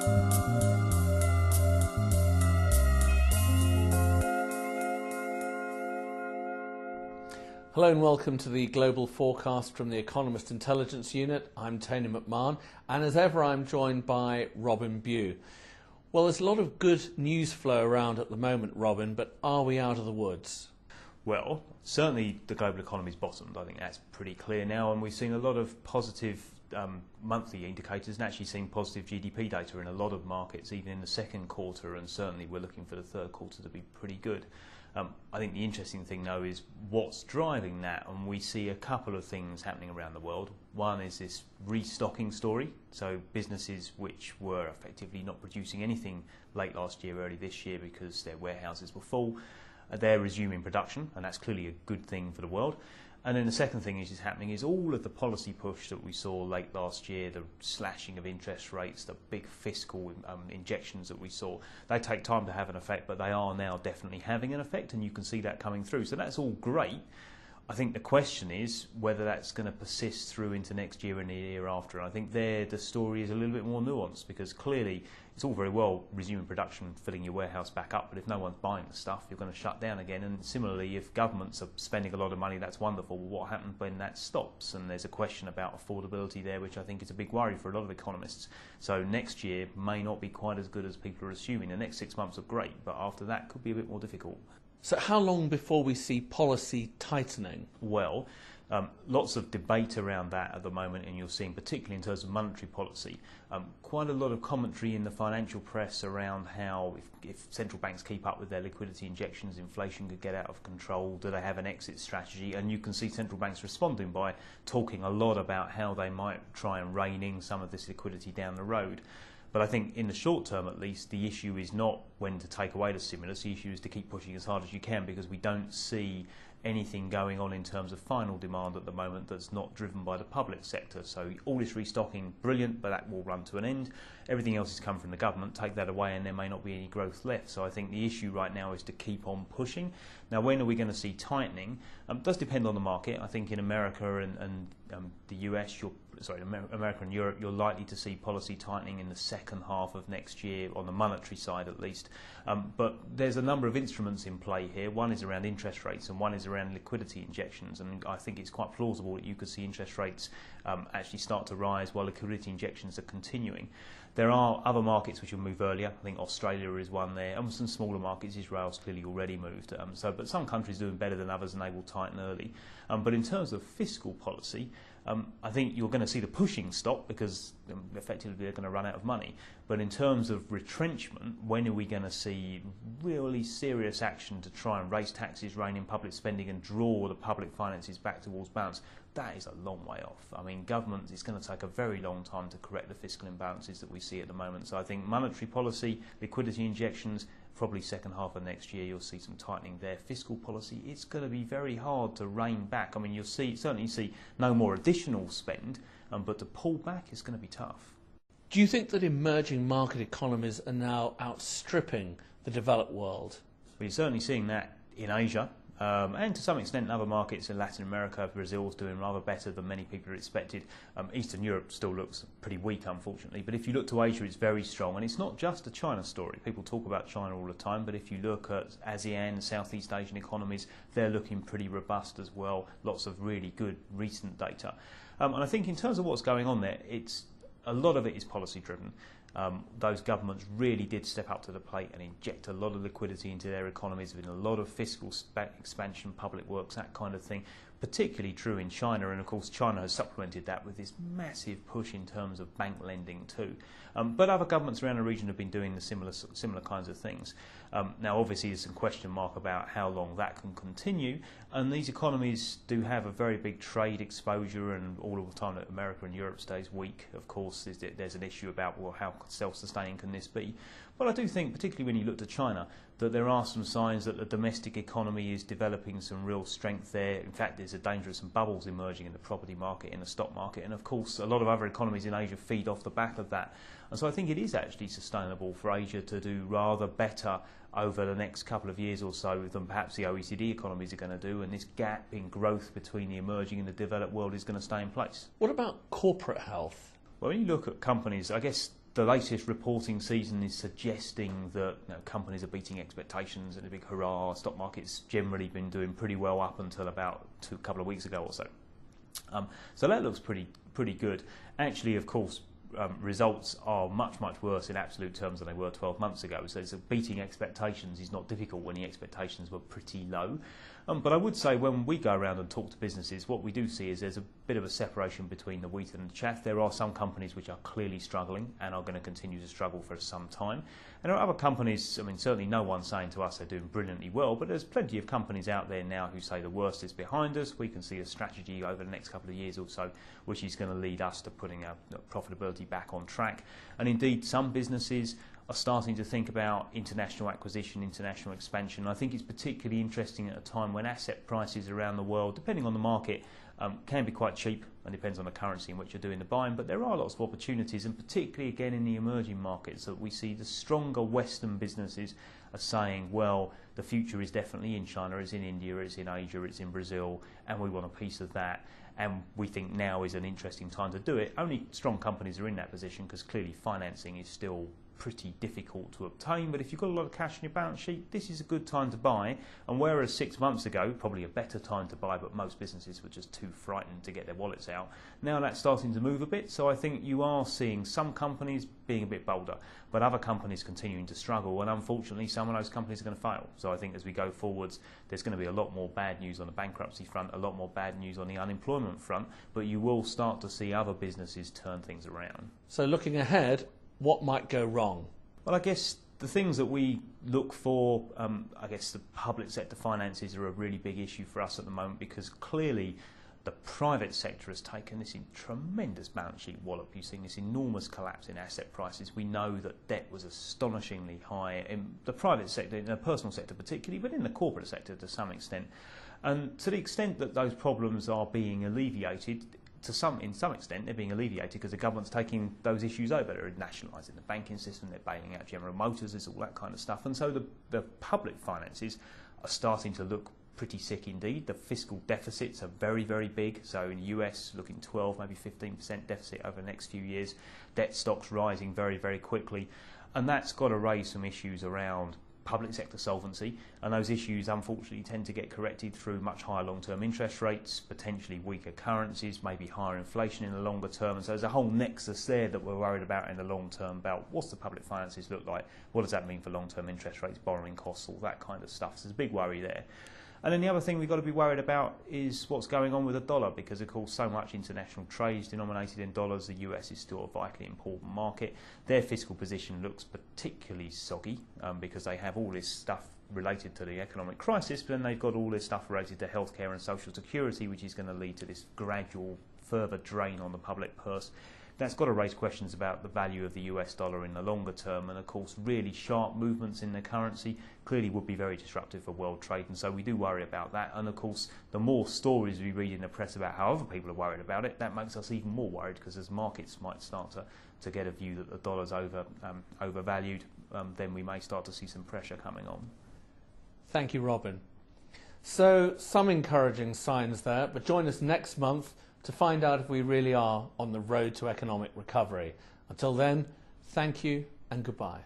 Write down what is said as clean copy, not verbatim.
Hello and welcome to the Global Forecast from the Economist Intelligence Unit. I'm Tony McMahon, and as ever I'm joined by Robin Bew. Well, there's a lot of good news flow around at the moment, Robin, but are we out of the woods? Well, certainly the global economy's bottomed. I think that's pretty clear now, and we've seen a lot of positive monthly indicators and actually seeing positive GDP data in a lot of markets, even in the second quarter, and certainly we're looking for the third quarter to be pretty good. I think the interesting thing, though, is what's driving that, and we see a couple of things happening around the world. One is this restocking story, so businesses which were effectively not producing anything late last year, early this year because their warehouses were full, they're resuming production, and that's clearly a good thing for the world. And then the second thing is happening is all of the policy push that we saw late last year, the slashing of interest rates, the big fiscal injections that we saw, they take time to have an effect, but they are now definitely having an effect, and you can see that coming through. So that's all great. I think the question is whether that's going to persist through into next year and the year after. And I think there the story is a little bit more nuanced, because clearly it's all very well resuming production, filling your warehouse back up, but if no one's buying the stuff, you're going to shut down again. And similarly, if governments are spending a lot of money, that's wonderful. What happens when that stops? And there's a question about affordability there, which I think is a big worry for a lot of economists. So next year may not be quite as good as people are assuming. The next 6 months are great, but after that could be a bit more difficult. So how long before we see policy tightening? Well, lots of debate around that at the moment, and you're seeing, particularly in terms of monetary policy, quite a lot of commentary in the financial press around how if central banks keep up with their liquidity injections, inflation could get out of control. Do they have an exit strategy? And you can see central banks responding by talking a lot about how they might try and rein in some of this liquidity down the road. But I think in the short term, at least, the issue is not when to take away the stimulus. The issue is to keep pushing as hard as you can, because we don't see anything going on in terms of final demand at the moment that's not driven by the public sector. So all this restocking, brilliant, but that will run to an end. Everything else has come from the government. Take that away and there may not be any growth left. So I think the issue right now is to keep on pushing. Now, when are we going to see tightening? It does depend on the market. I think in America and the US, America and Europe, you're likely to see policy tightening in the second half of next year, on the monetary side at least. But there's a number of instruments in play here. One is around interest rates and one is around liquidity injections. And I think it's quite plausible that you could see interest rates actually start to rise while liquidity injections are continuing. There are other markets which will move earlier. I think Australia is one there, and some smaller markets. Israel's clearly already moved. But some countries are doing better than others, and they will tighten early. But in terms of fiscal policy, I think you're going to see the pushing stop, because effectively they're going to run out of money. But in terms of retrenchment, when are we going to see really serious action to try and raise taxes, rein in public spending and draw the public finances back towards balance? That is a long way off. I mean, government is going to take a very long time to correct the fiscal imbalances that we see at the moment. So I think monetary policy, liquidity injections, probably second half of next year you'll see some tightening there. Fiscal policy, it's going to be very hard to rein back. I mean, you'll certainly see no more additional spend, but to pull back is going to be tough. Do you think that emerging market economies are now outstripping the developed world? We're certainly seeing that in Asia. And to some extent in other markets in Latin America. Brazil's doing rather better than many people had expected. Eastern Europe still looks pretty weak, unfortunately, but if you look to Asia, it's very strong. And it's not just a China story. People talk about China all the time, but if you look at ASEAN, Southeast Asian economies, they're looking pretty robust as well. Lots of really good recent data. And I think in terms of what's going on there, a lot of it is policy driven. Those governments really did step up to the plate and inject a lot of liquidity into their economies, with a lot of fiscal expansion, public works, that kind of thing. Particularly true in China, and of course China has supplemented that with this massive push in terms of bank lending too. But other governments around the region have been doing the similar kinds of things. Now obviously there's some question mark about how long that can continue, and these economies do have a very big trade exposure, and all of the time that America and Europe stays weak, of course there's an issue about, well, how self-sustaining can this be? But I do think, particularly when you look to China, that there are some signs that the domestic economy is developing some real strength there. In fact, there's a danger of some bubbles emerging in the property market, in the stock market, and of course a lot of other economies in Asia feed off the back of that. And so I think it is actually sustainable for Asia to do rather better over the next couple of years or so than perhaps the OECD economies are going to do, and this gap in growth between the emerging and the developed world is going to stay in place. What about corporate health? Well, when you look at companies, I guess the latest reporting season is suggesting that companies are beating expectations and a big hurrah. Stock market's generally been doing pretty well up until about a couple of weeks ago or so. So that looks pretty good. Actually, of course, results are much worse in absolute terms than they were 12 months ago. So beating expectations is not difficult when the expectations were pretty low. But I would say when we go around and talk to businesses, what we do see is there's a bit of a separation between the wheat and the chaff. There are some companies which are clearly struggling and are going to continue to struggle for some time. And there are other companies, I mean, certainly no one's saying to us they're doing brilliantly well, but there's plenty of companies out there now who say the worst is behind us. We can see a strategy over the next couple of years or so which is going to lead us to putting our profitability back on track. And indeed, some businesses are starting to think about international acquisition, international expansion. I think it's particularly interesting at a time when asset prices around the world, depending on the market, can be quite cheap, and depends on the currency in which you're doing the buying, but there are lots of opportunities, and particularly again in the emerging markets that we see the stronger Western businesses are saying, well, the future is definitely in China, it's in India, it's in Asia, it's in Brazil, and we want a piece of that. And we think now is an interesting time to do it. Only strong companies are in that position because clearly financing is still pretty difficult to obtain, but if you've got a lot of cash in your balance sheet, this is a good time to buy. And whereas 6 months ago, probably a better time to buy, but most businesses were just too frightened to get their wallets out, now that's starting to move a bit. So I think you are seeing some companies being a bit bolder, but other companies continuing to struggle, and unfortunately some of those companies are going to fail. So I think as we go forwards, there's going to be a lot more bad news on the bankruptcy front, a lot more bad news on the unemployment front, but you will start to see other businesses turn things around. So looking ahead, what might go wrong? Well, I guess the things that we look for, I guess the public sector finances are a really big issue for us at the moment, because clearly the private sector has taken this tremendous balance sheet wallop. You've seen this enormous collapse in asset prices. We know that debt was astonishingly high in the private sector, in the personal sector particularly, but in the corporate sector to some extent. And to the extent that those problems are being alleviated, in some extent, they're being alleviated because the government's taking those issues over. They're nationalising the banking system, they're bailing out General Motors, there's all that kind of stuff. And so the public finances are starting to look pretty sick indeed. The fiscal deficits are very big. So in the US, looking 12, maybe 15% deficit over the next few years. Debt stocks rising very quickly. And that's got to raise some issues around public sector solvency, and those issues unfortunately tend to get corrected through much higher long-term interest rates, potentially weaker currencies, maybe higher inflation in the longer term. And so there's a whole nexus there that we're worried about in the long term, about what's the public finances look like, what does that mean for long-term interest rates, borrowing costs, all that kind of stuff. So there's a big worry there. And then the other thing we've got to be worried about is what's going on with the dollar, because of course so much international trade is denominated in dollars. The US is still a vitally important market. Their fiscal position looks particularly soggy because they have all this stuff related to the economic crisis, but then they've got all this stuff related to healthcare and social security, which is going to lead to this gradual further drain on the public purse. That's got to raise questions about the value of the US dollar in the longer term, and of course really sharp movements in the currency clearly would be very disruptive for world trade, and so we do worry about that. And of course the more stories we read in the press about how other people are worried about it, that makes us even more worried, because as markets might start to get a view that the dollar's overvalued, then we may start to see some pressure coming on. Thank you, Robin. So some encouraging signs there, but join us next month to find out if we really are on the road to economic recovery. Until then, thank you and goodbye.